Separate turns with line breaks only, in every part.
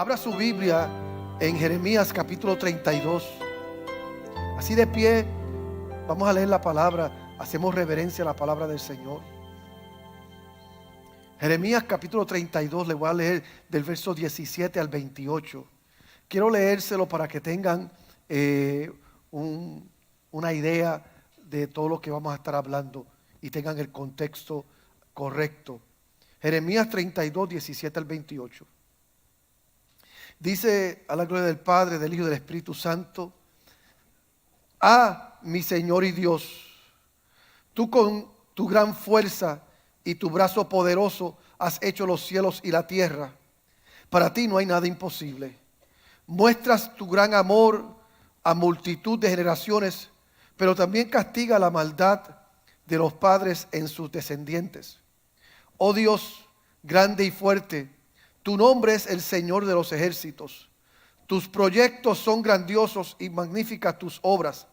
Abra su Biblia en Jeremías capítulo 32. Así de pie, vamos a leer la palabra. Hacemos reverencia a la palabra del Señor. Jeremías capítulo 32, le voy a leer del verso 17 al 28. Quiero leérselo para que tengan una idea de todo lo que vamos a estar hablando y tengan el contexto correcto. Jeremías 32, 17 al 28. Dice, a la gloria del Padre, del Hijo y del Espíritu Santo: mi Señor y Dios, tú con tu gran fuerza y tu brazo poderoso has hecho los cielos y la tierra. Para ti no hay nada imposible. Muestras tu gran amor a multitud de generaciones, pero también castiga la maldad de los padres en sus descendientes. Oh Dios, grande y fuerte, tu nombre es el Señor de los ejércitos. Tus proyectos son grandiosos y magníficas tus obras.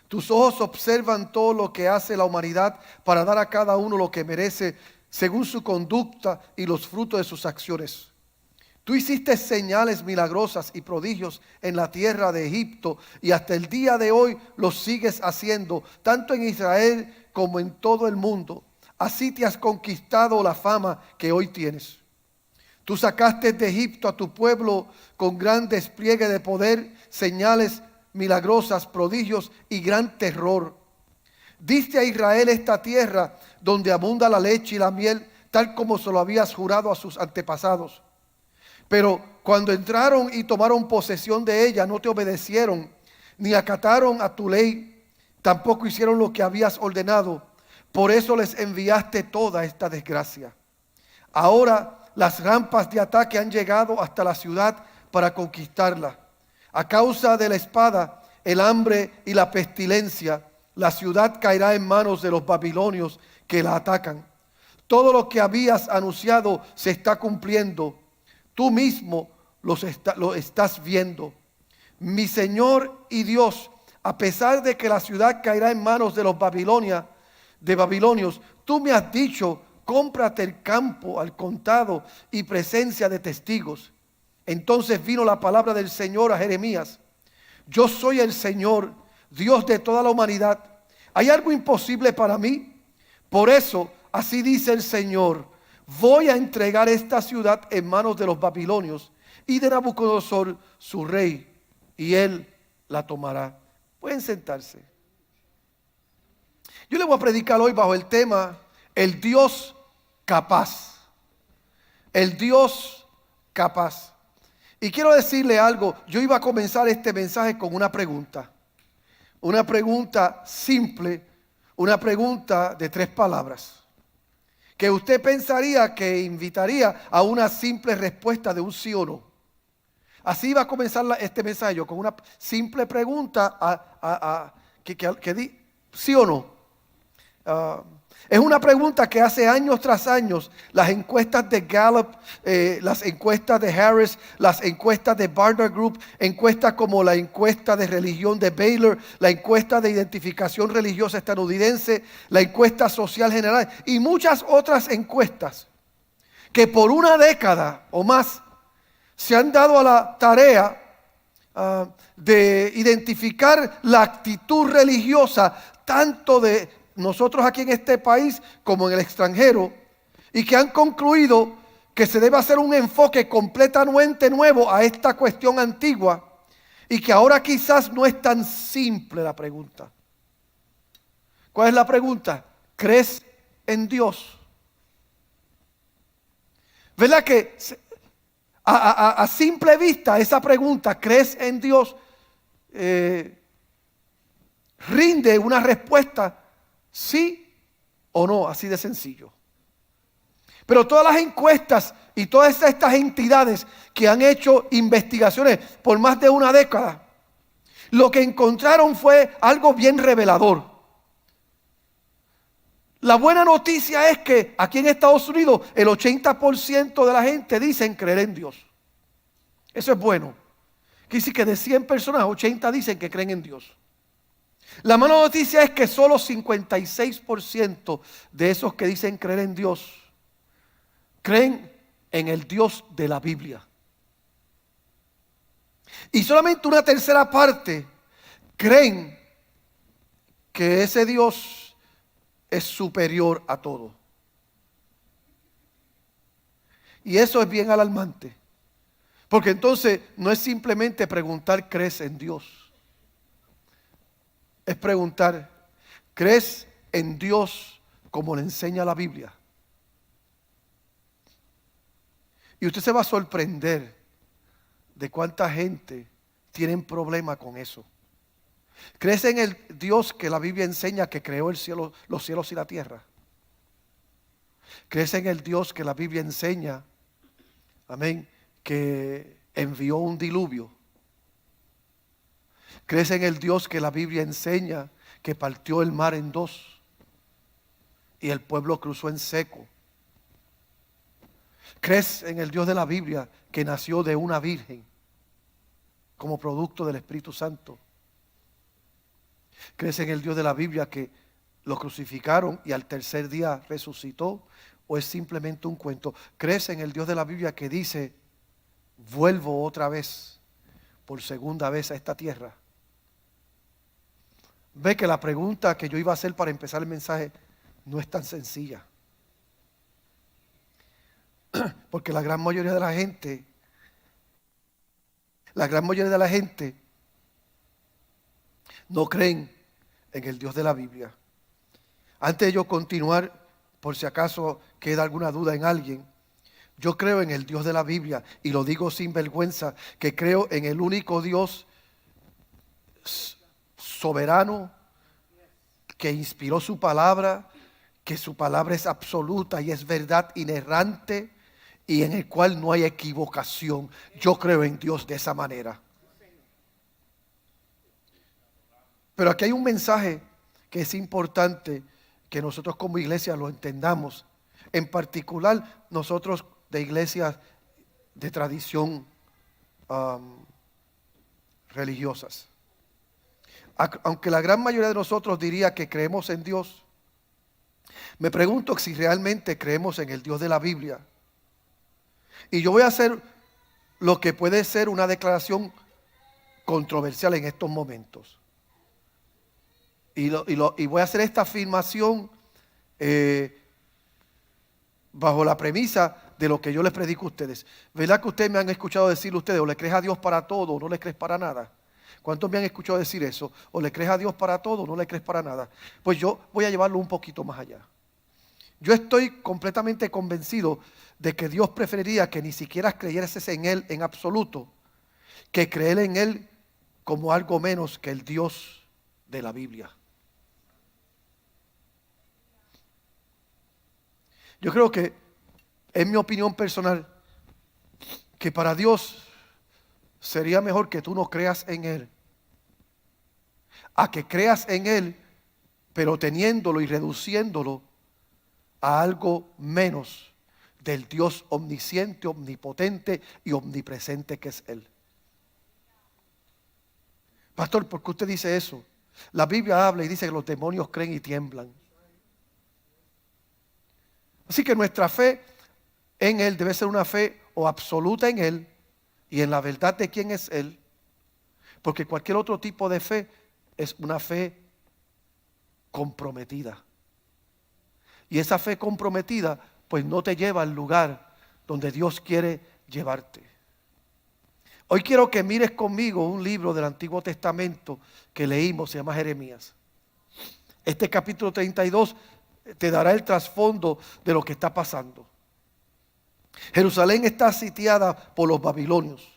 Tus ojos observan todo lo que hace la humanidad para dar a cada uno lo que merece según su conducta y los frutos de sus acciones. Tú hiciste señales milagrosas y prodigios en la tierra de Egipto y hasta el día de hoy los sigues haciendo, tanto en Israel como en todo el mundo. Así te has conquistado la fama que hoy tienes. Tú sacaste de Egipto a tu pueblo con gran despliegue de poder, señales milagrosas, prodigios y gran terror. Diste a Israel esta tierra donde abunda la leche y la miel, tal como se lo habías jurado a sus antepasados. Pero cuando entraron y tomaron posesión de ella, no te obedecieron, ni acataron a tu ley, tampoco hicieron lo que habías ordenado. Por eso les enviaste toda esta desgracia. Ahora las rampas de ataque han llegado hasta la ciudad para conquistarla. A causa de la espada, el hambre y la pestilencia, la ciudad caerá en manos de los babilonios que la atacan. Todo lo que habías anunciado se está cumpliendo. Tú mismo lo estás viendo. Mi Señor y Dios, a pesar de que la ciudad caerá en manos de los babilonios, tú me has dicho: cómprate el campo al contado y presencia de testigos. Entonces vino la palabra del Señor a Jeremías: yo soy el Señor, Dios de toda la humanidad. ¿Hay algo imposible para mí? Por eso, así dice el Señor: voy a entregar esta ciudad en manos de los babilonios y de Nabucodonosor, su rey, y él la tomará. Pueden sentarse. Yo le voy a predicar hoy bajo el tema: el Dios capaz. El Dios capaz. Y quiero decirle algo. Yo iba a comenzar este mensaje con una pregunta. Una pregunta simple. Una pregunta de 3 palabras. Que usted pensaría que invitaría a una simple respuesta de un sí o no. Así iba a comenzar este mensaje yo, con una simple pregunta sí o no. Es una pregunta que hace años tras años las encuestas de Gallup, las encuestas de Harris, las encuestas de Barna Group, encuestas como la encuesta de religión de Baylor, la encuesta de identificación religiosa estadounidense, la encuesta social general y muchas otras encuestas que por una década o más se han dado a la tarea de identificar la actitud religiosa tanto de nosotros aquí en este país como en el extranjero, y que han concluido que se debe hacer un enfoque completamente nuevo a esta cuestión antigua, y que ahora quizás no es tan simple la pregunta. ¿Cuál es la pregunta? ¿Crees en Dios? ¿Verdad que a simple vista esa pregunta, ¿crees en Dios?, rinde una respuesta sí o no, así de sencillo. Pero todas las encuestas y todas estas entidades que han hecho investigaciones por más de una década, lo que encontraron fue algo bien revelador. La buena noticia es que aquí en Estados Unidos el 80% de la gente dicen creer en Dios. Eso es bueno. Quiere decir que de 100 personas, 80 dicen que creen en Dios. La mala noticia es que solo 56% de esos que dicen creer en Dios creen en el Dios de la Biblia. Y solamente una tercera parte creen que ese Dios es superior a todo. Y eso es bien alarmante. Porque entonces no es simplemente preguntar, ¿crees en Dios? Es preguntar, ¿crees en Dios como le enseña la Biblia? Y usted se va a sorprender de cuánta gente tiene problema con eso. ¿Crees en el Dios que la Biblia enseña que creó el cielo, los cielos y la tierra? ¿Crees en el Dios que la Biblia enseña, amén, que envió un diluvio? ¿Crees en el Dios que la Biblia enseña que partió el mar en dos y el pueblo cruzó en seco? ¿Crees en el Dios de la Biblia que nació de una virgen como producto del Espíritu Santo? ¿Crees en el Dios de la Biblia que lo crucificaron y al tercer día resucitó? ¿O es simplemente un cuento? ¿Crees en el Dios de la Biblia que dice, vuelvo otra vez, por segunda vez a esta tierra? Ve que la pregunta que yo iba a hacer para empezar el mensaje no es tan sencilla. Porque la gran mayoría de la gente no creen en el Dios de la Biblia. Antes de yo continuar, por si acaso queda alguna duda en alguien, yo creo en el Dios de la Biblia y lo digo sin vergüenza, que creo en el único Dios soberano que inspiró su palabra, que su palabra es absoluta y es verdad inerrante y en el cual no hay equivocación. Yo creo en Dios de esa manera. Pero aquí hay un mensaje que es importante que nosotros como iglesia lo entendamos. En particular, nosotros de iglesias de tradición religiosas. Aunque la gran mayoría de nosotros diría que creemos en Dios, me pregunto si realmente creemos en el Dios de la Biblia. Y yo voy a hacer lo que puede ser una declaración controversial en estos momentos. Y voy a hacer esta afirmación bajo la premisa de lo que yo les predico a ustedes. ¿Verdad que ustedes me han escuchado decir ustedes, o le crees a Dios para todo o no le crees para nada? ¿Cuántos me han escuchado decir eso? ¿O le crees a Dios para todo o no le crees para nada? Pues yo voy a llevarlo un poquito más allá. Yo estoy completamente convencido de que Dios preferiría que ni siquiera creyeses en Él en absoluto, que creer en Él como algo menos que el Dios de la Biblia. Yo creo que, en mi opinión personal, que para Dios sería mejor que tú no creas en Él, a que creas en Él, pero teniéndolo y reduciéndolo a algo menos del Dios omnisciente, omnipotente y omnipresente que es Él. Pastor, ¿por qué usted dice eso? La Biblia habla y dice que los demonios creen y tiemblan. Así que nuestra fe en Él debe ser una fe o absoluta en Él y en la verdad de quién es Él, porque cualquier otro tipo de fe es una fe comprometida. Y esa fe comprometida pues no te lleva al lugar donde Dios quiere llevarte. Hoy quiero que mires conmigo un libro del Antiguo Testamento que leímos, se llama Jeremías. Este capítulo 32 te dará el trasfondo de lo que está pasando. Jerusalén está sitiada por los babilonios.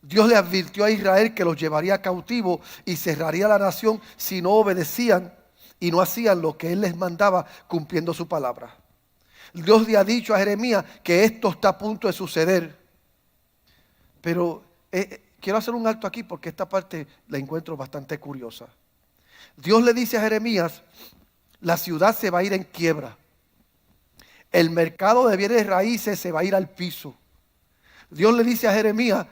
Dios le advirtió a Israel que los llevaría cautivo y cerraría la nación si no obedecían y no hacían lo que Él les mandaba cumpliendo su palabra. Dios le ha dicho a Jeremías que esto está a punto de suceder. Pero quiero hacer un alto aquí porque esta parte la encuentro bastante curiosa. Dios le dice a Jeremías, la ciudad se va a ir en quiebra. El mercado de bienes raíces se va a ir al piso. Dios le dice a Jeremías,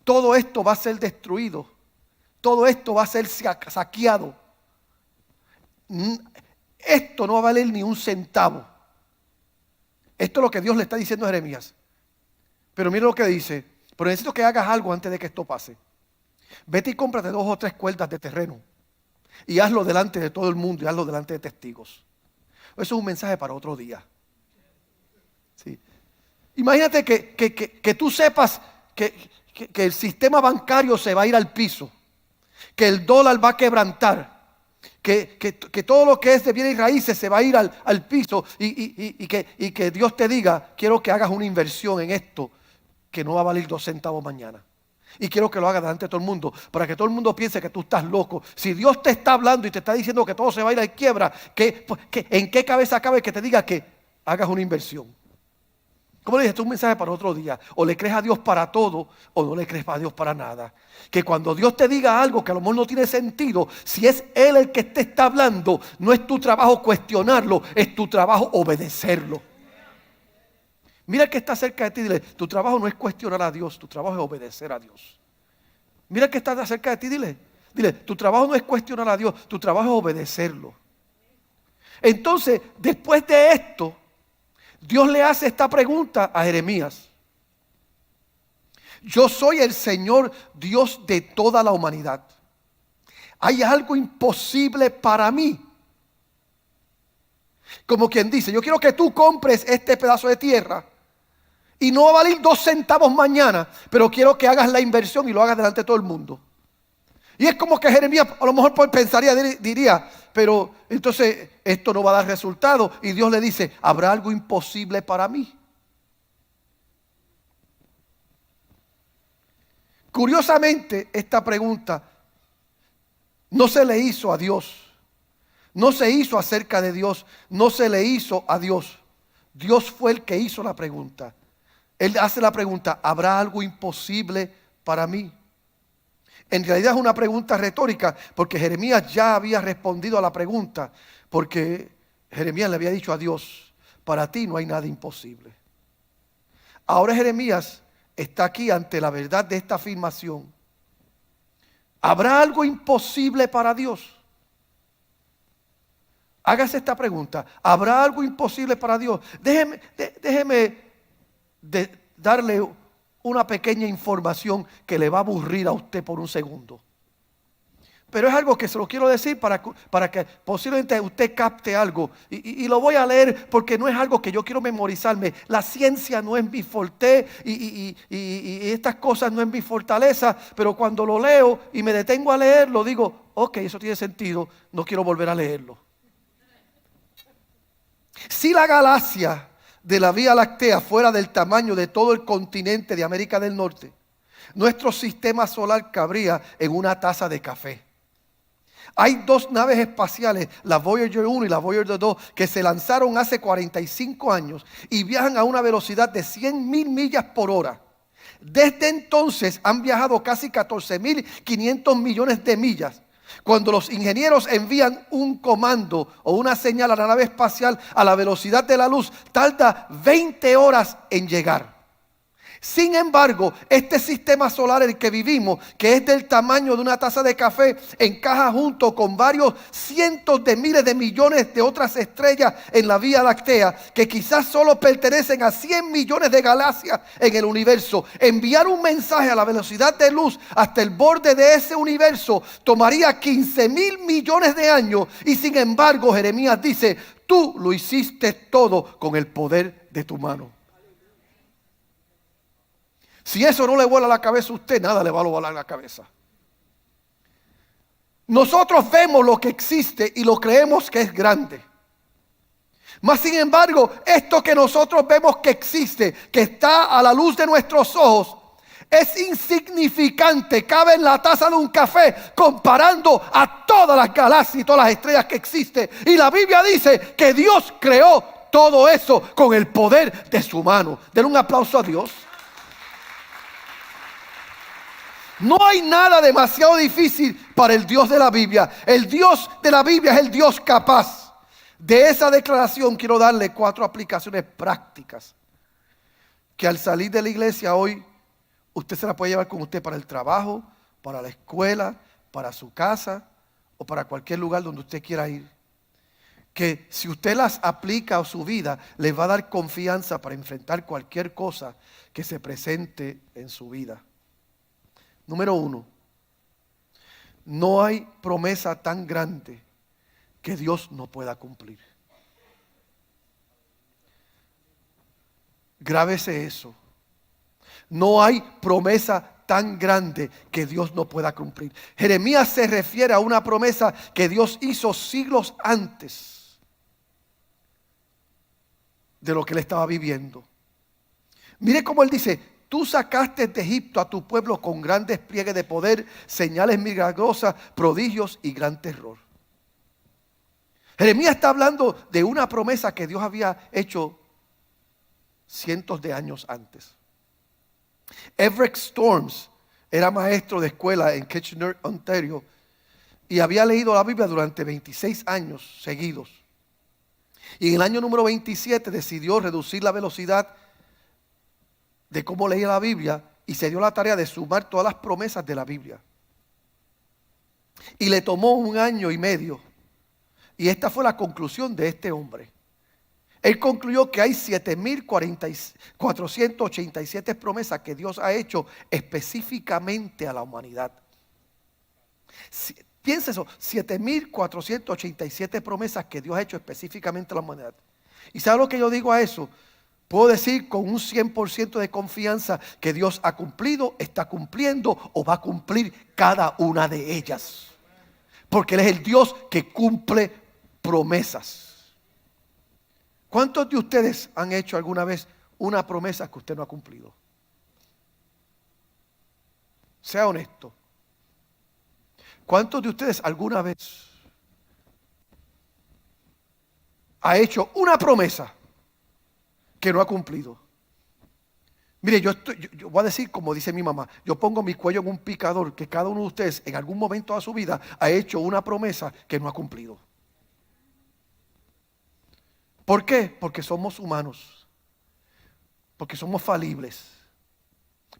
todo esto va a ser destruido. Todo esto va a ser saqueado. Esto no va a valer ni un centavo. Esto es lo que Dios le está diciendo a Jeremías. Pero mire lo que dice. Pero necesito que hagas algo antes de que esto pase. Vete y cómprate 2 o 3 cuerdas de terreno y hazlo delante de todo el mundo y hazlo delante de testigos. Eso es un mensaje para otro día. Sí. Imagínate que tú sepas que el sistema bancario se va a ir al piso, que el dólar va a quebrantar, que todo lo que es de bienes y raíces se va a ir al piso y que Dios te diga, quiero que hagas una inversión en esto que no va a valer 2 centavos mañana. Y quiero que lo hagas delante de todo el mundo, para que todo el mundo piense que tú estás loco. Si Dios te está hablando y te está diciendo que todo se va a ir a la quiebra, ¿en qué cabeza cabe que te diga que hagas una inversión? Como le dije, esto es un mensaje para otro día. O le crees a Dios para todo, o no le crees a Dios para nada. Que cuando Dios te diga algo que a lo mejor no tiene sentido, si es Él el que te está hablando, no es tu trabajo cuestionarlo, es tu trabajo obedecerlo. Mira el que está cerca de ti y dile, tu trabajo no es cuestionar a Dios, tu trabajo es obedecer a Dios. Mira el que está cerca de ti, dile, tu trabajo no es cuestionar a Dios, tu trabajo es obedecerlo. Entonces, después de esto, Dios le hace esta pregunta a Jeremías. Yo soy el Señor Dios de toda la humanidad. ¿Hay algo imposible para mí? Como quien dice, yo quiero que tú compres este pedazo de tierra y no va a valer 2 centavos mañana, pero quiero que hagas la inversión y lo hagas delante de todo el mundo. Y es como que Jeremías a lo mejor pensaría, diría, pero entonces esto no va a dar resultado. Y Dios le dice, ¿habrá algo imposible para mí? Curiosamente, esta pregunta no se le hizo a Dios. No se hizo acerca de Dios, no se le hizo a Dios. Dios fue el que hizo la pregunta. Él hace la pregunta, ¿habrá algo imposible para mí? En realidad es una pregunta retórica, porque Jeremías ya había respondido a la pregunta, porque Jeremías le había dicho a Dios, para ti no hay nada imposible. Ahora Jeremías está aquí ante la verdad de esta afirmación. ¿Habrá algo imposible para Dios? Hágase esta pregunta. ¿Habrá algo imposible para Dios? Déjeme darle una pequeña información que le va a aburrir a usted por un segundo. Pero es algo que se lo quiero decir para que posiblemente usted capte algo. Y lo voy a leer porque no es algo que yo quiero memorizarme. La ciencia no es mi forte y estas cosas no es mi fortaleza. Pero cuando lo leo y me detengo a leerlo, digo, ok, eso tiene sentido, no quiero volver a leerlo. Si la galaxia de la Vía Láctea fuera del tamaño de todo el continente de América del Norte, nuestro sistema solar cabría en una taza de café. Hay 2 naves espaciales, la Voyager 1 y la Voyager 2, que se lanzaron hace 45 años y viajan a una velocidad de 100,000 millas por hora. Desde entonces han viajado casi 14,500 millones de millas. Cuando los ingenieros envían un comando o una señal a la nave espacial a la velocidad de la luz, tarda 20 horas en llegar. Sin embargo, este sistema solar en el que vivimos, que es del tamaño de una taza de café, encaja junto con varios cientos de miles de millones de otras estrellas en la Vía Láctea, que quizás solo pertenecen a 100 millones de galaxias en el universo. Enviar un mensaje a la velocidad de luz hasta el borde de ese universo tomaría 15,000 millones de años. Y sin embargo, Jeremías dice, tú lo hiciste todo con el poder de tu mano. Si eso no le vuela la cabeza a usted, nada le va a volar la cabeza. Nosotros vemos lo que existe y lo creemos que es grande. Mas sin embargo, esto que nosotros vemos que existe, que está a la luz de nuestros ojos, es insignificante, cabe en la taza de un café comparando a todas las galaxias y todas las estrellas que existen. Y la Biblia dice que Dios creó todo eso con el poder de su mano. Denle un aplauso a Dios. No hay nada demasiado difícil para el Dios de la Biblia. El Dios de la Biblia es el Dios capaz. De esa declaración quiero darle 4 aplicaciones prácticas que al salir de la iglesia hoy usted se la puede llevar con usted para el trabajo, para la escuela, para su casa o para cualquier lugar donde usted quiera ir. que si usted las aplica a su vida, les va a dar confianza para enfrentar cualquier cosa que se presente en su vida. Número 1, no hay promesa tan grande que Dios no pueda cumplir. Grábese eso. No hay promesa tan grande que Dios no pueda cumplir. Jeremías se refiere a una promesa que Dios hizo siglos antes de lo que él estaba viviendo. Mire cómo él dice: tú sacaste de Egipto a tu pueblo con gran despliegue de poder, señales milagrosas, prodigios y gran terror. Jeremías está hablando de una promesa que Dios había hecho cientos de años antes. Everett Storms era maestro de escuela en Kitchener, Ontario, y había leído la Biblia durante 26 años seguidos. Y en el año número 27 decidió reducir la velocidad de cómo leía la Biblia y se dio la tarea de sumar todas las promesas de la Biblia. Y le tomó 1 año y medio. Y esta fue la conclusión de este hombre. Él concluyó que hay 7,487 promesas que Dios ha hecho específicamente a la humanidad. Piensa eso, 7,487 promesas que Dios ha hecho específicamente a la humanidad. ¿Y sabe lo que yo digo a eso? Puedo decir con un 100% de confianza que Dios ha cumplido, está cumpliendo o va a cumplir cada una de ellas. Porque Él es el Dios que cumple promesas. ¿Cuántos de ustedes han hecho alguna vez una promesa que usted no ha cumplido? Sea honesto. ¿Cuántos de ustedes alguna vez ha hecho una promesa que no ha cumplido? Mire, yo voy a decir como dice mi mamá: yo pongo mi cuello en un picador, que cada uno de ustedes en algún momento de su vida ha hecho una promesa que no ha cumplido. ¿Por qué? Porque somos humanos, porque somos falibles,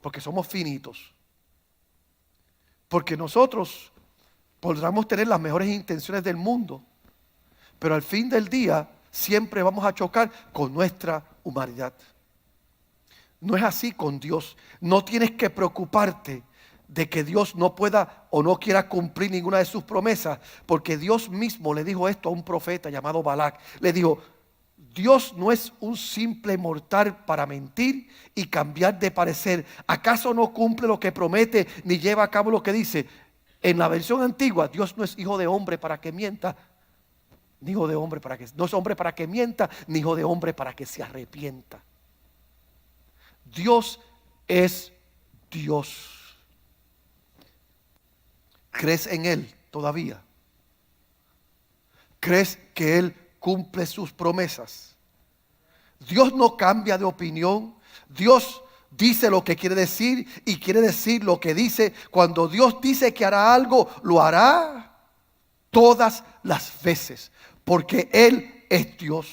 porque somos finitos, porque nosotros podremos tener las mejores intenciones del mundo, pero al fin del día siempre vamos a chocar con nuestra humanidad. No es así con Dios. No tienes que preocuparte de que Dios no pueda o no quiera cumplir ninguna de sus promesas, porque Dios mismo le dijo esto a un profeta llamado Balac. Le dijo: Dios no es un simple mortal para mentir y cambiar de parecer. ¿Acaso no cumple lo que promete ni lleva a cabo lo que dice? En la versión antigua, Dios no es hijo de hombre para que mienta, ni hijo de hombre para que, no es hombre para que mienta, ni hijo de hombre para que se arrepienta. Dios es Dios. ¿Crees en Él todavía? ¿Crees que Él cumple sus promesas? Dios no cambia de opinión. Dios dice lo que quiere decir y quiere decir lo que dice. Cuando Dios dice que hará algo, lo hará todas las veces, porque Él es Dios.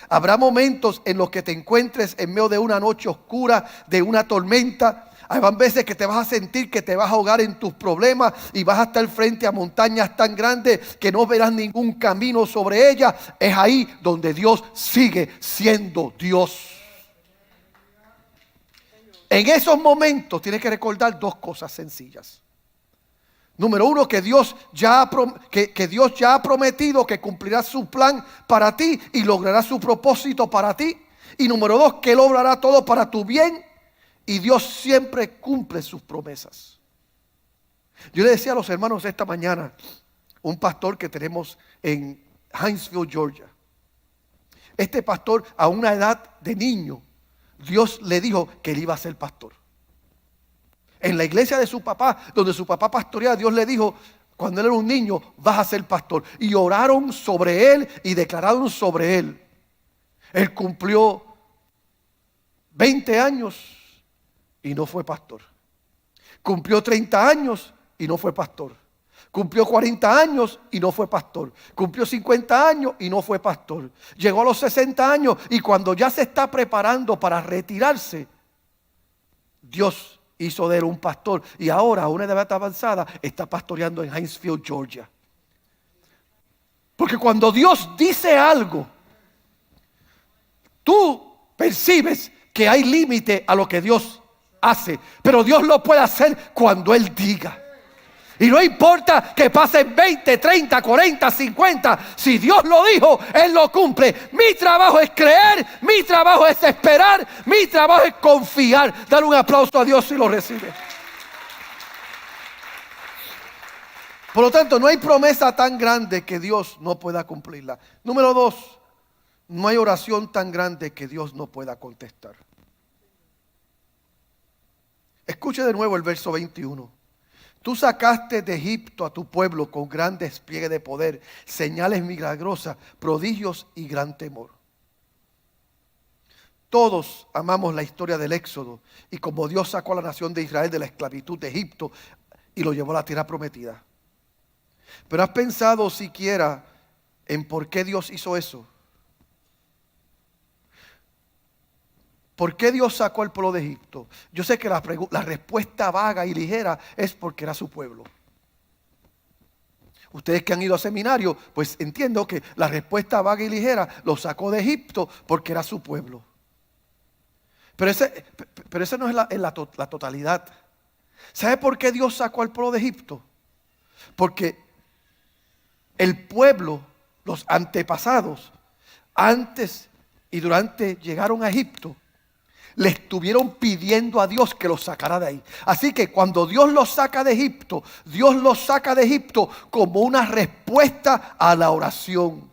Habrá momentos en los que te encuentres en medio de una noche oscura, de una tormenta. Hay veces que te vas a sentir que te vas a ahogar en tus problemas y vas a estar frente a montañas tan grandes que no verás ningún camino sobre ellas. Es ahí donde Dios sigue siendo Dios. En esos momentos tienes que recordar 2 cosas sencillas. Número 1, que Dios ya ha prometido que cumplirá su plan para ti y logrará su propósito para ti. Y número 2, que Él obrará todo para tu bien. Y Dios siempre cumple sus promesas. Yo le decía a los hermanos esta mañana, un pastor que tenemos en Hinesville, Georgia. Este pastor, a una edad de niño, Dios le dijo que él iba a ser pastor. En la iglesia de su papá, donde su papá pastoreaba, Dios le dijo, cuando él era un niño, vas a ser pastor. Y oraron sobre él y declararon sobre él. Él cumplió 20 años y no fue pastor. Cumplió 30 años y no fue pastor. Cumplió 40 años y no fue pastor. Cumplió 50 años y no fue pastor. Llegó a los 60 años y cuando ya se está preparando para retirarse, Dios hizo de él un pastor. Y ahora, a una edad avanzada, está pastoreando en Hinesville, Georgia. Porque cuando Dios dice algo, tú percibes que hay límite a lo que Dios hace. Pero Dios lo puede hacer cuando Él diga. Y no importa que pasen 20, 30, 40, 50. Si Dios lo dijo, Él lo cumple. Mi trabajo es creer, mi trabajo es esperar, mi trabajo es confiar. Dale un aplauso a Dios si lo recibe. Por lo tanto, no hay promesa tan grande que Dios no pueda cumplirla. Número 2, no hay oración tan grande que Dios no pueda contestar. Escuche de nuevo el verso 21. Tú sacaste de Egipto a tu pueblo con gran despliegue de poder, señales milagrosas, prodigios y gran temor. Todos amamos la historia del Éxodo y cómo Dios sacó a la nación de Israel de la esclavitud de Egipto y lo llevó a la tierra prometida. Pero ¿has pensado siquiera en por qué Dios hizo eso? ¿Por qué Dios sacó al pueblo de Egipto? Yo sé que la respuesta vaga y ligera es porque era su pueblo. Ustedes que han ido a seminario, pues entiendo que la respuesta vaga y ligera lo sacó de Egipto porque era su pueblo. Pero esa no es la totalidad. ¿Sabe por qué Dios sacó al pueblo de Egipto? Porque el pueblo, los antepasados, antes y durante llegaron a Egipto, le estuvieron pidiendo a Dios que los sacara de ahí. Así que cuando Dios los saca de Egipto, Dios los saca de Egipto como una respuesta a la oración.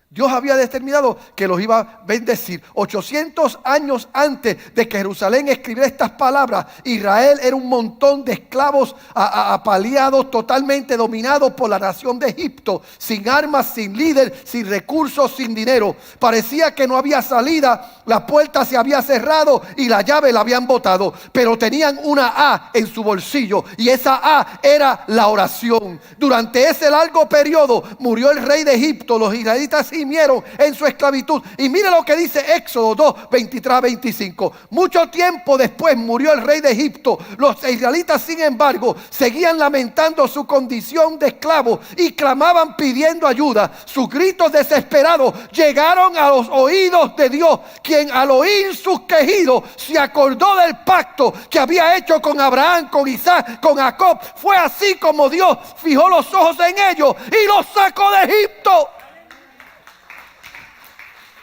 Dios había determinado que los iba a bendecir. 800 años antes de que Jerusalén escribiera estas palabras, Israel era un montón de esclavos apaleados, totalmente dominados por la nación de Egipto, sin armas, sin líder, sin recursos, sin dinero. Parecía que no había salida, la puerta se había cerrado y la llave la habían botado. Pero tenían una A en su bolsillo y esa A era la oración. Durante ese largo periodo murió el rey de Egipto, los israelitas gimieron en su esclavitud. Y mire lo que dice Éxodo 2, 23 a 25. Mucho tiempo después murió el rey de Egipto. Los israelitas, sin embargo, seguían lamentando su condición de esclavos y clamaban pidiendo ayuda. Sus gritos desesperados llegaron a los oídos de Dios, quien al oír sus quejidos se acordó del pacto que había hecho con Abraham, con Isaac, con Jacob. Fue así como Dios fijó los ojos en ellos y los sacó de Egipto.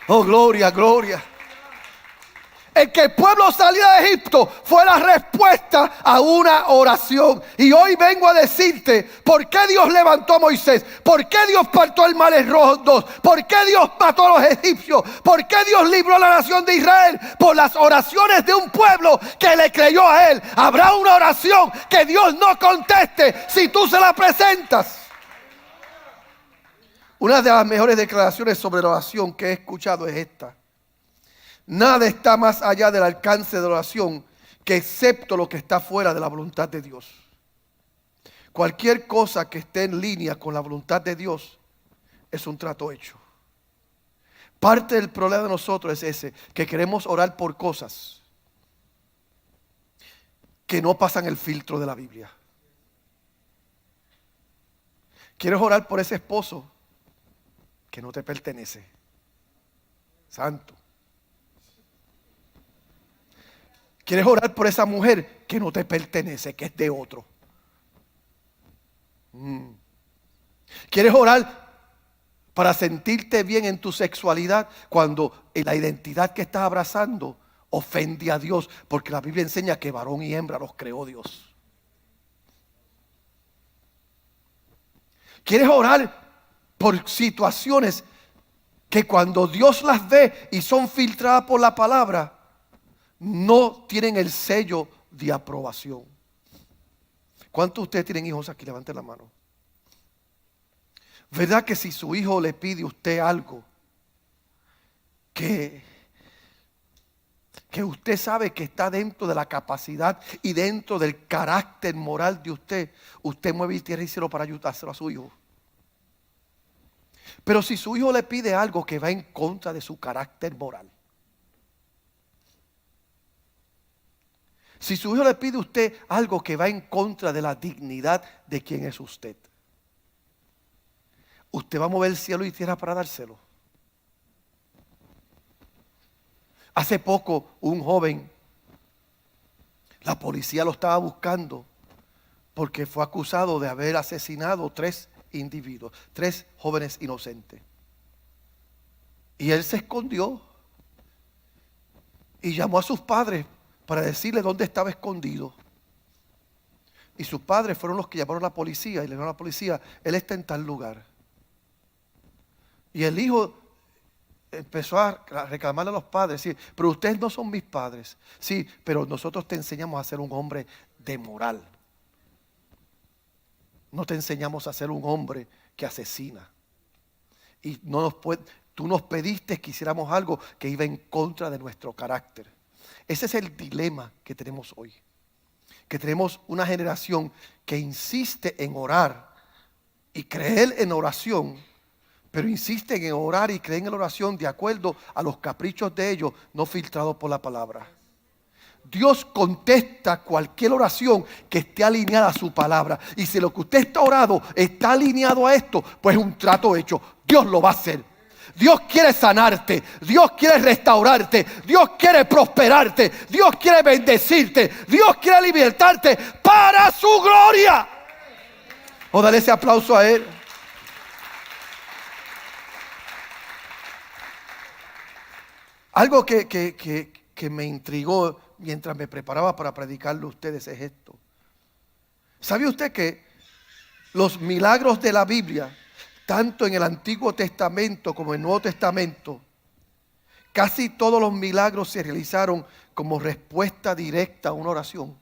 Oh, gloria, gloria. El que el pueblo saliera de Egipto fue la respuesta a una oración. Y hoy vengo a decirte por qué Dios levantó a Moisés, por qué Dios partió el mar en rojo 2, por qué Dios mató a los egipcios, por qué Dios libró a la nación de Israel. Por las oraciones de un pueblo que le creyó a Él. Habrá una oración que Dios no conteste si tú se la presentas. Una de las mejores declaraciones sobre la oración que he escuchado es esta: nada está más allá del alcance de la oración que excepto lo que está fuera de la voluntad de Dios. Cualquier cosa que esté en línea con la voluntad de Dios es un trato hecho. Parte del problema de nosotros es ese, que queremos orar por cosas que no pasan el filtro de la Biblia. ¿Quieres orar por ese esposo que no te pertenece? Santo. ¿Quieres orar por esa mujer que no te pertenece, que es de otro? ¿Quieres orar para sentirte bien en tu sexualidad cuando la identidad que estás abrazando ofende a Dios? Porque la Biblia enseña que varón y hembra los creó Dios. ¿Quieres orar por situaciones que cuando Dios las ve y son filtradas por la palabra, no tienen el sello de aprobación? ¿Cuántos de ustedes tienen hijos aquí? Levanten la mano. ¿Verdad que si su hijo le pide a usted algo que usted sabe que está dentro de la capacidad y dentro del carácter moral de usted mueve tierra y cielo para ayudárselo a su hijo? Pero si su hijo le pide algo que va en contra de su carácter moral, si su hijo le pide a usted algo que va en contra de la dignidad de quien es usted, ¿usted va a mover cielo y tierra para dárselo? Hace poco un joven, la policía lo estaba buscando porque fue acusado de haber asesinado 3 individuos, 3 jóvenes inocentes. Y él se escondió y llamó a sus padres para decirle dónde estaba escondido. Y sus padres fueron los que llamaron a la policía y le dijeron a la policía, él está en tal lugar. Y el hijo empezó a reclamarle a los padres, decir, pero ustedes no son mis padres. Sí, pero nosotros te enseñamos a ser un hombre de moral. No te enseñamos a ser un hombre que asesina. Y tú nos pediste que hiciéramos algo que iba en contra de nuestro carácter. Ese es el dilema que tenemos hoy. Que tenemos una generación que insiste en orar y creer en oración, pero insisten en orar y creer en la oración de acuerdo a los caprichos de ellos, no filtrados por la palabra. Dios contesta cualquier oración que esté alineada a su palabra. Y si lo que usted está orando está alineado a esto, pues es un trato hecho. Dios lo va a hacer. Dios quiere sanarte, Dios quiere restaurarte, Dios quiere prosperarte, Dios quiere bendecirte, Dios quiere libertarte para su gloria. O dale ese aplauso a Él. Algo que me intrigó mientras me preparaba para predicarle a ustedes es esto. ¿Sabe usted que los milagros de la Biblia, tanto en el Antiguo Testamento como en el Nuevo Testamento, casi todos los milagros se realizaron como respuesta directa a una oración?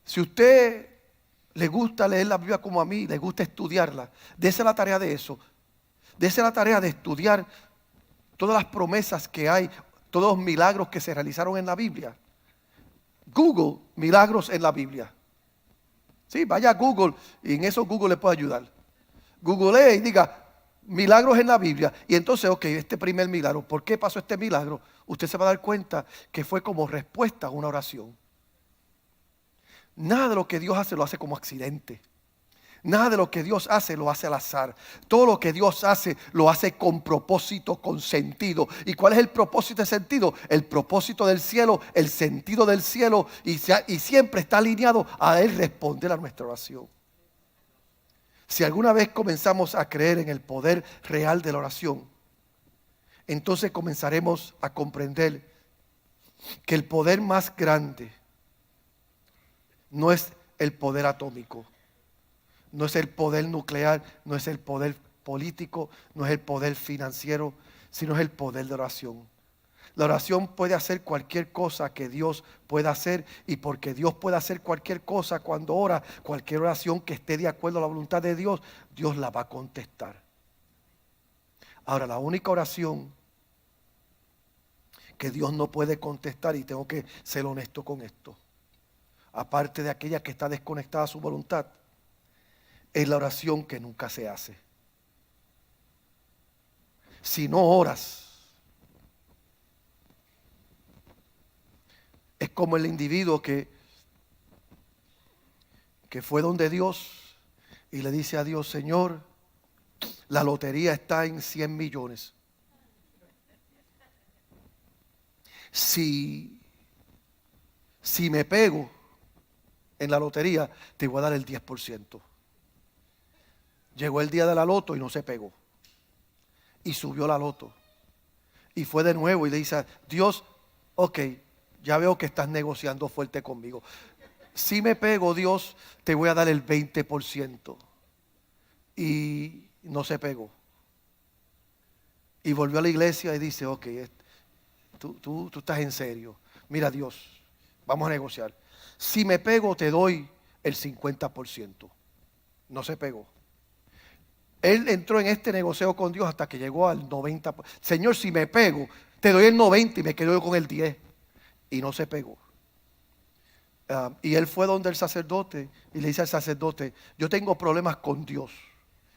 Si usted le gusta leer la Biblia como a mí, le gusta estudiarla, dése la tarea de eso. Dése la tarea de estudiar todas las promesas que hay, todos los milagros que se realizaron en la Biblia. Google, milagros en la Biblia. Sí, vaya a Google y en eso Google le puede ayudar. Googlee y diga, milagros en la Biblia. Y entonces, ok, este primer milagro, ¿por qué pasó este milagro? Usted se va a dar cuenta que fue como respuesta a una oración. Nada de lo que Dios hace lo hace como accidente. Nada de lo que Dios hace lo hace al azar. Todo lo que Dios hace lo hace con propósito, con sentido. ¿Y cuál es el propósito y sentido? El propósito del cielo, el sentido del cielo. Y siempre está alineado a Él responder a nuestra oración. Si alguna vez comenzamos a creer en el poder real de la oración, entonces comenzaremos a comprender que el poder más grande no es el poder atómico. No es el poder nuclear, no es el poder político, no es el poder financiero, sino es el poder de oración. La oración puede hacer cualquier cosa que Dios pueda hacer, y porque Dios puede hacer cualquier cosa cuando ora, cualquier oración que esté de acuerdo a la voluntad de Dios, Dios la va a contestar. Ahora, la única oración que Dios no puede contestar, y tengo que ser honesto con esto, aparte de aquella que está desconectada a su voluntad, es la oración que nunca se hace. Si no oras, es como el individuo que fue donde Dios y le dice a Dios, Señor, la lotería está en 100 millones. Si me pego en la lotería, te voy a dar el 10%. Llegó el día de la loto y no se pegó. Y subió la loto. Y fue de nuevo y le dice, Dios, ok, ya veo que estás negociando fuerte conmigo. Si me pego, Dios, te voy a dar el 20%. Y no se pegó. Y volvió a la iglesia y dice, ok, tú estás en serio. Mira, Dios, vamos a negociar. Si me pego, te doy el 50%. No se pegó. Él entró en este negocio con Dios hasta que llegó al 90%. Señor, si me pego, te doy el 90% y me quedo con el 10%. Y no se pegó. Y él fue donde el sacerdote y le dice al sacerdote, yo tengo problemas con Dios.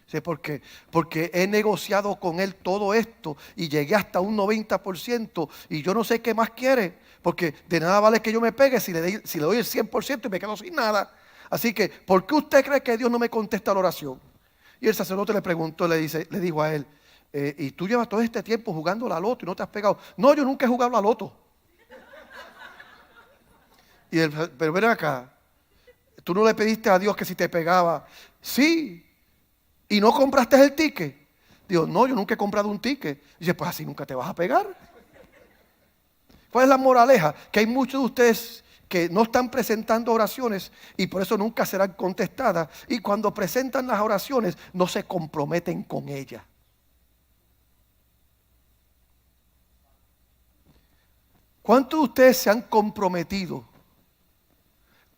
¿Sí? ¿Por qué? Porque he negociado con él todo esto y llegué hasta un 90% y yo no sé qué más quiere. Porque de nada vale que yo me pegue si le doy el 100% y me quedo sin nada. Así que, ¿por qué usted cree que Dios no me contesta la oración? Y el sacerdote le preguntó, le dijo a él, ¿y tú llevas todo este tiempo jugando la loto y no te has pegado? No, yo nunca he jugado la loto. Y él, pero ven acá, ¿tú no le pediste a Dios que si te pegaba? Sí. ¿Y no compraste el ticket? Digo, no, yo nunca he comprado un ticket. Y dice, pues así nunca te vas a pegar. ¿Cuál es la moraleja? Que hay muchos de ustedes que no están presentando oraciones y por eso nunca serán contestadas. Y cuando presentan las oraciones, no se comprometen con ellas. ¿Cuántos de ustedes se han comprometido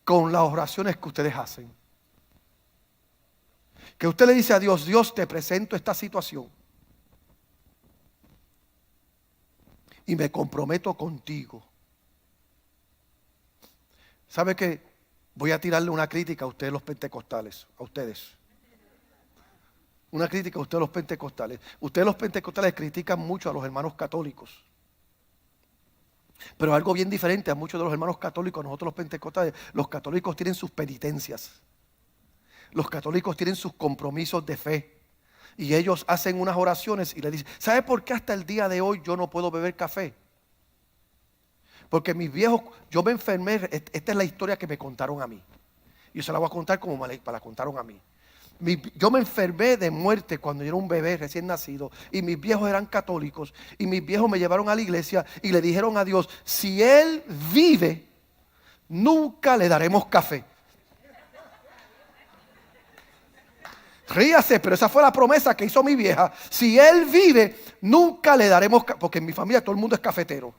con las oraciones que ustedes hacen? Que usted le dice a Dios, Dios, te presento esta situación y me comprometo contigo. ¿Sabe qué? Voy a tirarle una crítica a ustedes los pentecostales, a ustedes. Una crítica a ustedes los pentecostales. Ustedes los pentecostales critican mucho a los hermanos católicos. Pero algo bien diferente a muchos de los hermanos católicos, nosotros los pentecostales, los católicos tienen sus penitencias. Los católicos tienen sus compromisos de fe. Y ellos hacen unas oraciones y le dicen, ¿sabe por qué hasta el día de hoy yo no puedo beber café? Porque mis viejos, yo me enfermé, esta es la historia que me contaron a mí. Y se la voy a contar como me la contaron a mí. Yo me enfermé de muerte cuando yo era un bebé recién nacido y mis viejos eran católicos y mis viejos me llevaron a la iglesia y le dijeron a Dios, si Él vive, nunca le daremos café. Ríase, pero esa fue la promesa que hizo mi vieja. Si Él vive, nunca le daremos café, porque en mi familia todo el mundo es cafetero.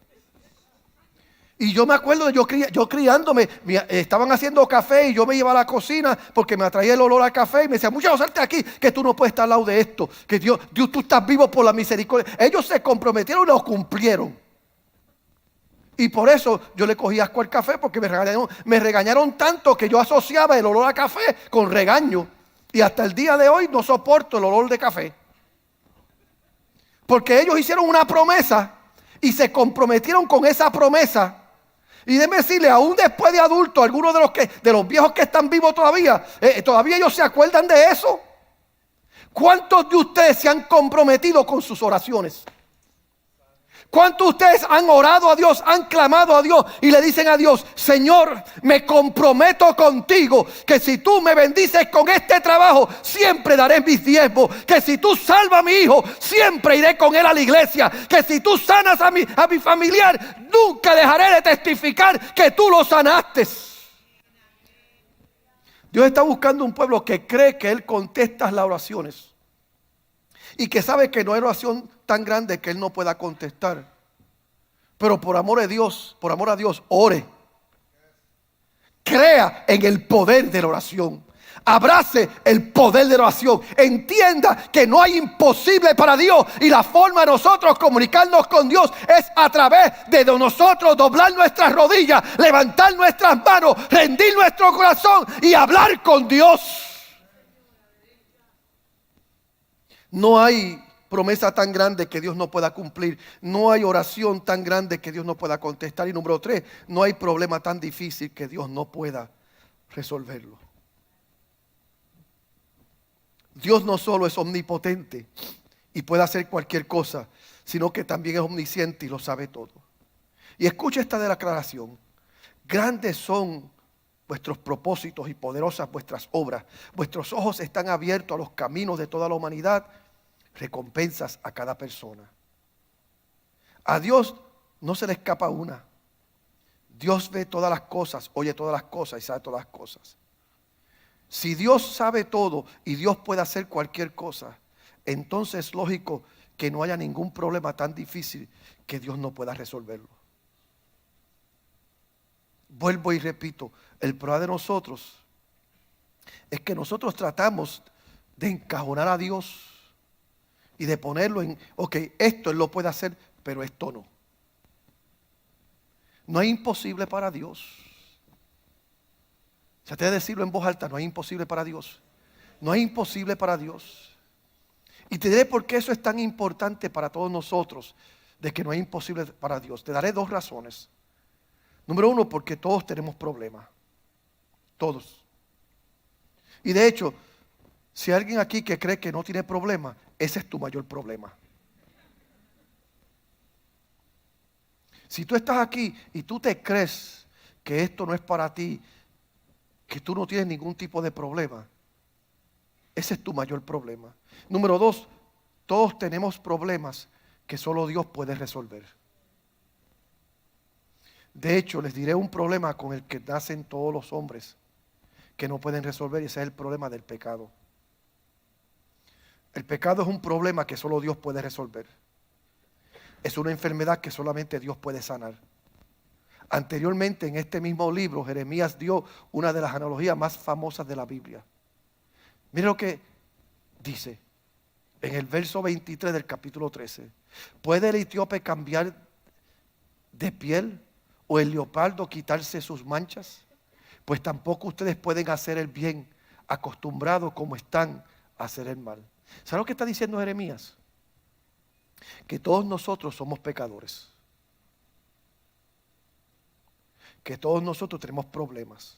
Y yo me acuerdo de yo criándome, estaban haciendo café y yo me iba a la cocina porque me atraía el olor a café y me decía, muchachos, salte aquí, que tú no puedes estar al lado de esto, que Dios, tú estás vivo por la misericordia. Ellos se comprometieron y lo cumplieron. Y por eso yo le cogí asco al café porque me regañaron tanto que yo asociaba el olor a café con regaño. Y hasta el día de hoy no soporto el olor de café. Porque ellos hicieron una promesa y se comprometieron con esa promesa. Y déjeme decirle, aún después de adultos, algunos de los viejos que están vivos todavía, todavía ellos se acuerdan de eso. ¿Cuántos de ustedes se han comprometido con sus oraciones? ¿Cuántos de ustedes han orado a Dios, han clamado a Dios y le dicen a Dios, Señor, me comprometo contigo que si tú me bendices con este trabajo, siempre daré mis diezmos, que si tú salvas a mi hijo, siempre iré con él a la iglesia, que si tú sanas a mi familiar, nunca dejaré de testificar que tú lo sanaste? Dios está buscando un pueblo que cree que Él contesta las oraciones y que sabe que no hay oración tan grande que Él no pueda contestar. Pero por amor a Dios, ore. Crea en el poder de la oración. Abrace el poder de la oración. Entienda que no hay imposible para Dios. Y la forma de nosotros comunicarnos con Dios es a través de nosotros doblar nuestras rodillas, levantar nuestras manos, rendir nuestro corazón y hablar con Dios. No hay promesa tan grande que Dios no pueda cumplir. No hay oración tan grande que Dios no pueda contestar. Y número 3, no hay problema tan difícil que Dios no pueda resolverlo. Dios no solo es omnipotente y puede hacer cualquier cosa, sino que también es omnisciente y lo sabe todo. Y escucha esta declaración. Grandes son vuestros propósitos y poderosas vuestras obras. Vuestros ojos están abiertos a los caminos de toda la humanidad. Recompensas a cada persona. A Dios no se le escapa una. Dios ve todas las cosas, oye todas las cosas y sabe todas las cosas. Si Dios sabe todo y Dios puede hacer cualquier cosa, entonces es lógico que no haya ningún problema tan difícil que Dios no pueda resolverlo. Vuelvo y repito, el problema de nosotros es que nosotros tratamos de encajonar a Dios y de ponerlo en, ok, esto Él lo puede hacer, pero esto no. No es imposible para Dios. Se te debe decirlo en voz alta, no es imposible para Dios. No es imposible para Dios. Y te diré por qué eso es tan importante para todos nosotros, de que no es imposible para Dios. Te daré 2 razones. Número 1, porque todos tenemos problemas. Todos. Y de hecho, si hay alguien aquí que cree que no tiene problema, ese es tu mayor problema. Si tú estás aquí y tú te crees que esto no es para ti, que tú no tienes ningún tipo de problema, ese es tu mayor problema. Número 2, todos tenemos problemas que solo Dios puede resolver. De hecho, les diré un problema con el que nacen todos los hombres que no pueden resolver, y ese es el problema del pecado. El pecado es un problema que solo Dios puede resolver. Es una enfermedad que solamente Dios puede sanar. Anteriormente, en este mismo libro, Jeremías dio una de las analogías más famosas de la Biblia. Mira lo que dice en el verso 23 del capítulo 13. ¿Puede el etíope cambiar de piel o el leopardo quitarse sus manchas? Pues tampoco ustedes pueden hacer el bien, acostumbrados como están a hacer el mal. ¿Saben lo que está diciendo Jeremías? Que todos nosotros somos pecadores. Que todos nosotros tenemos problemas.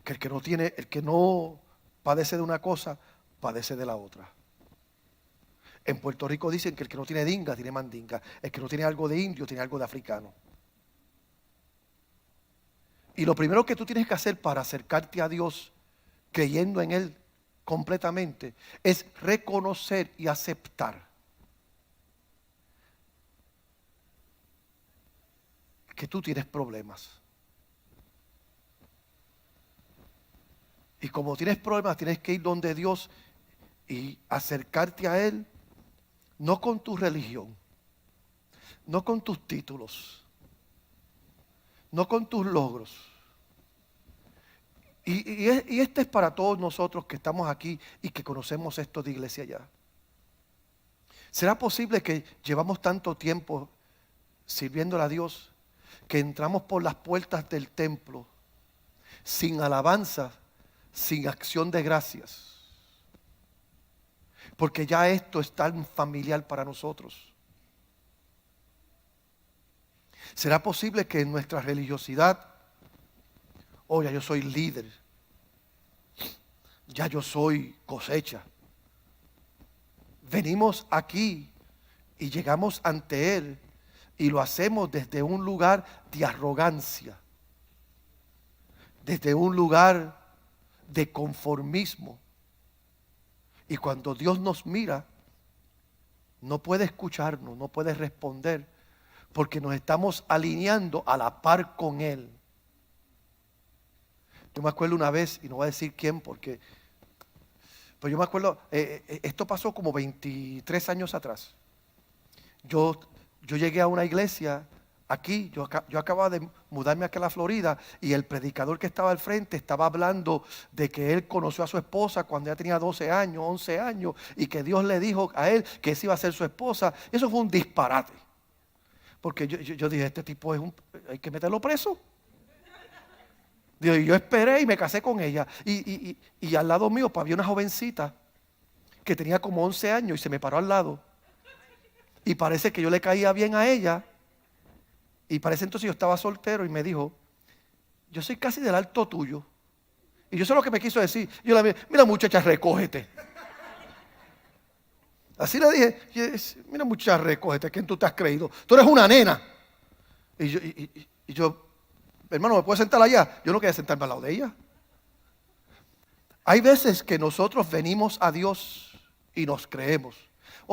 Que el que no padece de una cosa, padece de la otra. En Puerto Rico dicen que el que no tiene dinga, tiene mandinga. El que no tiene algo de indio, tiene algo de africano. Y lo primero que tú tienes que hacer para acercarte a Dios, creyendo en Él completamente, es reconocer y aceptar que tú tienes problemas. Y como tienes problemas, tienes que ir donde Dios y acercarte a Él, no con tu religión, no con tus títulos, no con tus logros. Y este es para todos nosotros que estamos aquí y que conocemos esto de Iglesia Ya. ¿Será posible que llevamos tanto tiempo sirviéndole a Dios que entramos por las puertas del templo sin alabanza, sin acción de gracias? Porque ya esto es tan familiar para nosotros. ¿Será posible que en nuestra religiosidad, ya yo soy líder, ya yo soy cosecha, venimos aquí y llegamos ante Él y lo hacemos desde un lugar de arrogancia, desde un lugar de conformismo? Y cuando Dios nos mira, no puede escucharnos, no puede responder, porque nos estamos alineando a la par con Él. Yo me acuerdo una vez, y no voy a decir quién, pero yo me acuerdo, esto pasó como 23 años atrás. Yo llegué a una iglesia aquí, yo acababa de mudarme aquí a la Florida, y el predicador que estaba al frente estaba hablando de que él conoció a su esposa cuando ella tenía 12 años, 11 años, y que Dios le dijo a él que esa iba a ser su esposa. Eso fue un disparate. Porque yo dije, este tipo hay que meterlo preso. Y yo esperé y me casé con ella. Y al lado mío había una jovencita que tenía como 11 años y se me paró al lado. Y parece que yo le caía bien a ella. Y parece entonces yo estaba soltero y me dijo, yo soy casi del alto tuyo. Y yo sé lo que me quiso decir. Yo le dije, mira muchacha, recógete. Así le dije, mira muchacha, recógete, ¿quién tú te has creído? Tú eres una nena. Y yo, hermano, ¿me puedes sentar allá? Yo no quería sentarme al lado de ella. Hay veces que nosotros venimos a Dios y nos creemos,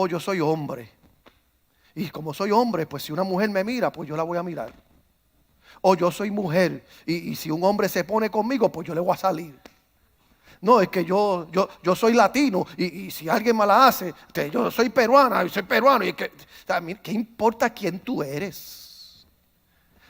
yo soy hombre. Y como soy hombre, pues si una mujer me mira, pues yo la voy a mirar. O yo soy mujer y si un hombre se pone conmigo, pues yo le voy a salir. No, es que yo soy latino y si alguien me la hace, yo soy peruana y soy peruano. Y ¿qué importa quién tú eres?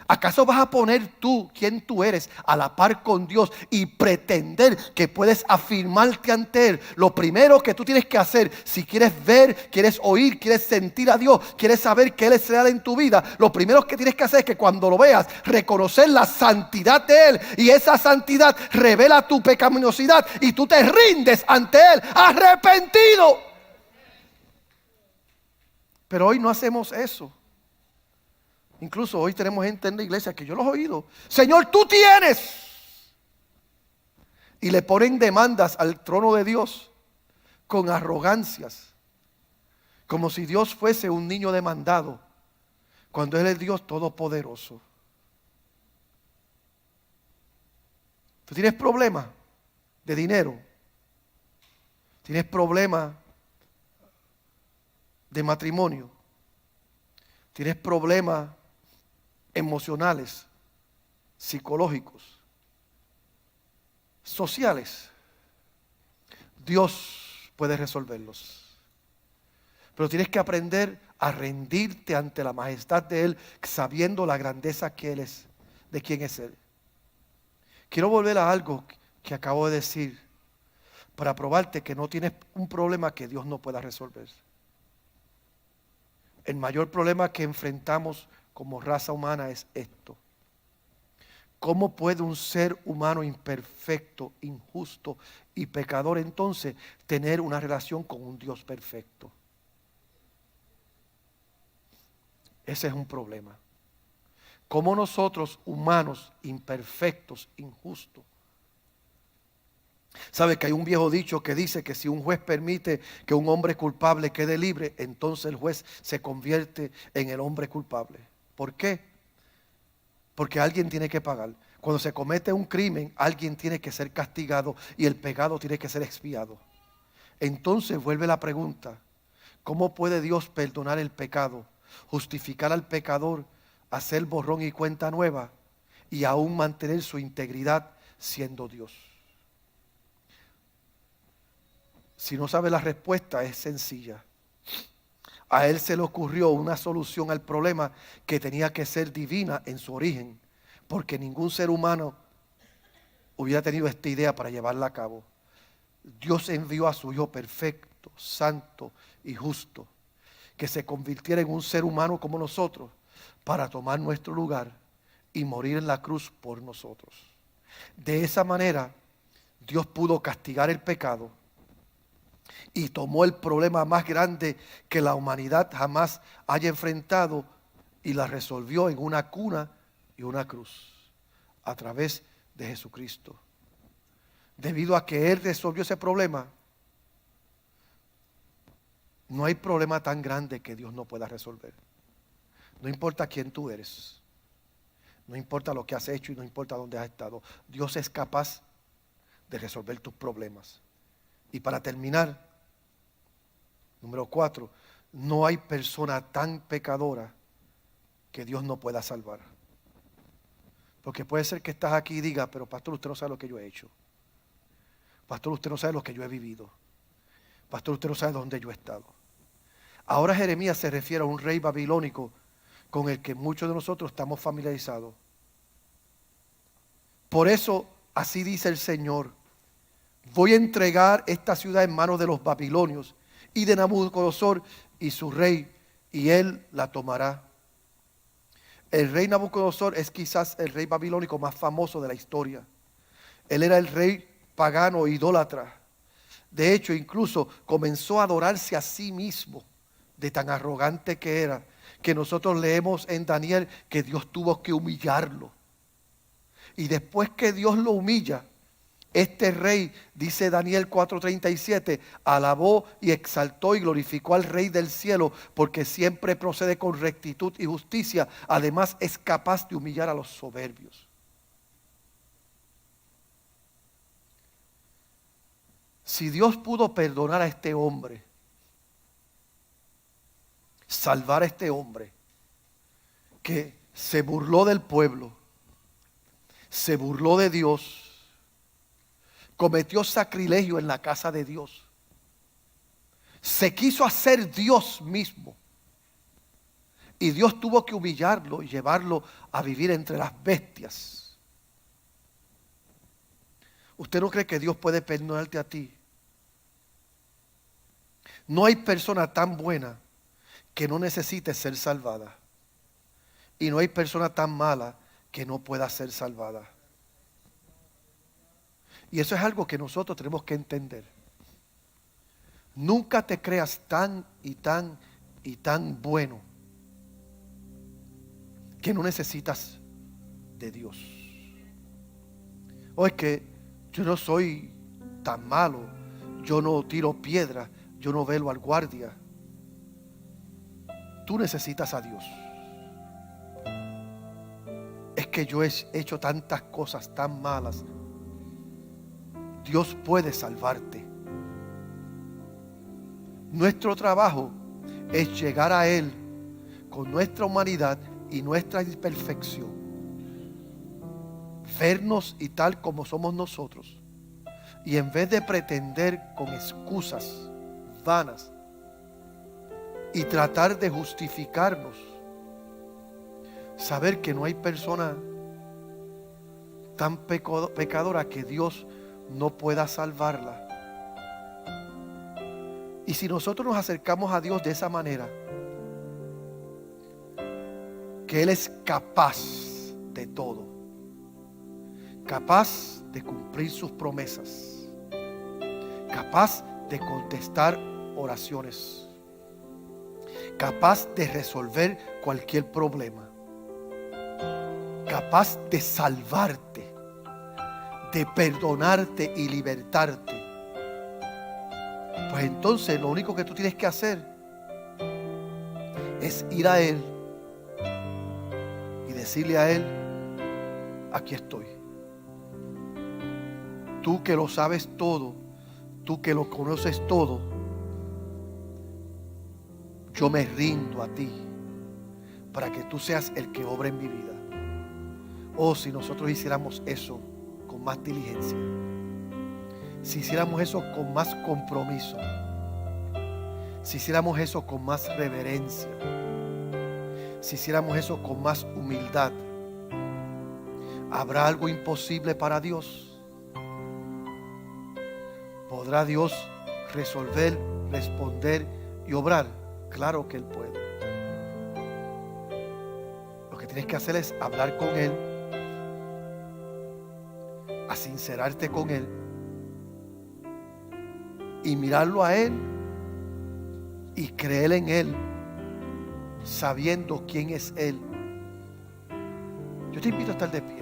¿Acaso vas a poner tú, quién tú eres, a la par con Dios y pretender que puedes afirmarte ante Él? Lo primero que tú tienes que hacer, si quieres ver, quieres oír, quieres sentir a Dios, quieres saber que Él es real en tu vida, lo primero que tienes que hacer es que cuando lo veas, reconocer la santidad de Él. Y esa santidad revela tu pecaminosidad y tú te rindes ante Él arrepentido. Pero hoy no hacemos eso. Incluso hoy tenemos gente en la iglesia que yo los he oído. Señor, tú tienes. y le ponen demandas al trono de Dios con arrogancias, como si Dios fuese un niño demandado, cuando Él es Dios todopoderoso. ¿Tú tienes problemas de dinero? ¿Tienes problemas de matrimonio? ¿Tienes problemas emocionales, psicológicos, sociales? Dios puede resolverlos. Pero tienes que aprender a rendirte ante la majestad de Él, sabiendo la grandeza que Él es, de quién es Él. Quiero volver a algo que acabo de decir, para probarte que no tienes un problema que Dios no pueda resolver. El mayor problema que enfrentamos como raza humana es esto. ¿Cómo puede un ser humano imperfecto, injusto y pecador entonces tener una relación con un Dios perfecto? Ese es un problema. ¿Cómo nosotros, humanos, imperfectos, injustos? ¿Sabe que hay un viejo dicho que dice que si un juez permite que un hombre culpable quede libre, entonces el juez se convierte en el hombre culpable? ¿Por qué? Porque alguien tiene que pagar. Cuando se comete un crimen, alguien tiene que ser castigado y el pecado tiene que ser expiado. Entonces vuelve la pregunta, ¿cómo puede Dios perdonar el pecado, justificar al pecador, hacer borrón y cuenta nueva y aún mantener su integridad siendo Dios? Si no sabe la respuesta, es sencilla. A Él se le ocurrió una solución al problema que tenía que ser divina en su origen, porque ningún ser humano hubiera tenido esta idea para llevarla a cabo. Dios envió a su Hijo perfecto, santo y justo, que se convirtiera en un ser humano como nosotros, para tomar nuestro lugar y morir en la cruz por nosotros. De esa manera, Dios pudo castigar el pecado y tomó el problema más grande que la humanidad jamás haya enfrentado y la resolvió en una cuna y una cruz, a través de Jesucristo. Debido a que Él resolvió ese problema, no hay problema tan grande que Dios no pueda resolver. No importa quién tú eres, no importa lo que has hecho y no importa dónde has estado, Dios es capaz de resolver tus problemas. Y para terminar, número 4, no hay persona tan pecadora que Dios no pueda salvar. Porque puede ser que estás aquí y digas, pero pastor, usted no sabe lo que yo he hecho. Pastor, usted no sabe lo que yo he vivido. Pastor, usted no sabe dónde yo he estado. Ahora Jeremías se refiere a un rey babilónico con el que muchos de nosotros estamos familiarizados. Por eso, así dice el Señor: voy a entregar esta ciudad en manos de los babilonios y de Nabucodonosor y su rey, y él la tomará. El rey Nabucodonosor es quizás el rey babilónico más famoso de la historia. Él era el rey pagano, idólatra. De hecho, incluso comenzó a adorarse a sí mismo, de tan arrogante que era, que nosotros leemos en Daniel que Dios tuvo que humillarlo. Y después que Dios lo humilla, este rey, dice Daniel 4:37, alabó y exaltó y glorificó al Rey del cielo, porque siempre procede con rectitud y justicia. Además es capaz de humillar a los soberbios. Si Dios pudo perdonar a este hombre, salvar a este hombre que se burló del pueblo, se burló de Dios, cometió sacrilegio en la casa de Dios, se quiso hacer Dios mismo, y Dios tuvo que humillarlo y llevarlo a vivir entre las bestias. ¿Usted no cree que Dios puede perdonarte a ti? No hay persona tan buena que no necesite ser salvada, y no hay persona tan mala que no pueda ser salvada. Y eso es algo que nosotros tenemos que entender. Nunca te creas tan y tan y tan bueno que no necesitas de Dios. O es que Yo no soy tan malo. Yo no tiro piedra. Yo no velo al guardia. Tú necesitas a Dios. Es que yo he hecho tantas cosas tan malas. Dios puede salvarte. Nuestro trabajo es llegar a Él con nuestra humanidad y nuestra imperfección. Vernos y tal como somos nosotros. Y en vez de pretender con excusas vanas y tratar de justificarnos, saber que no hay persona tan pecadora que Dios no pueda salvarla. Y si nosotros nos acercamos a Dios de esa manera, que Él es capaz de todo, capaz de cumplir sus promesas, capaz de contestar oraciones, capaz de resolver cualquier problema, capaz de salvarte, de perdonarte y libertarte. Pues entonces lo único que tú tienes que hacer es ir a Él y decirle a Él: aquí estoy. Tú que lo sabes todo, tú que lo conoces todo, yo me rindo a ti para que tú seas el que obra en mi vida. Oh, si nosotros hiciéramos eso con más diligencia, si hiciéramos eso con más compromiso, si hiciéramos eso con más reverencia, si hiciéramos eso con más humildad, ¿habrá algo imposible para Dios? ¿Podrá Dios resolver, responder y obrar? Claro que Él puede. Lo que tienes que hacer es hablar con Él, a sincerarte con Él y mirarlo a Él y creer en Él, sabiendo quién es Él. Yo te invito a estar de pie.